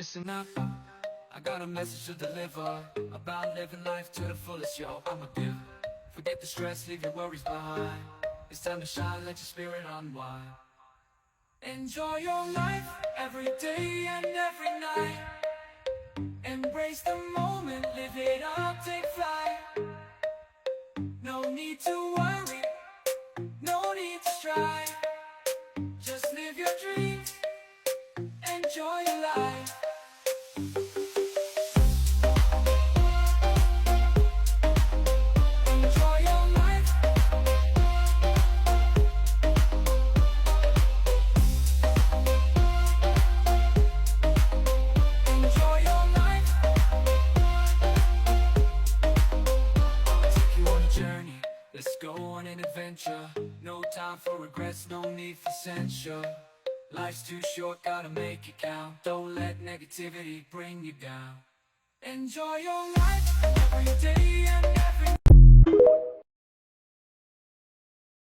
Listen up, I got a message to deliver about living life to the fullest, yo, I'm a giver. Forget the stress, leave your worries behind. It's time to shine, let your spirit unwind. Enjoy your life, every day and every night. Embrace the moment, live it up, take flight. No need to worry, no need to strive. Just live your dreams, enjoy your life. Enjoy your life. Enjoy your life. I'll take you on a journey, let's go on an adventure. No time for regrets, no need for censure. Life's too short, gotta make it count. Don't let negativity bring you down. Enjoy your life.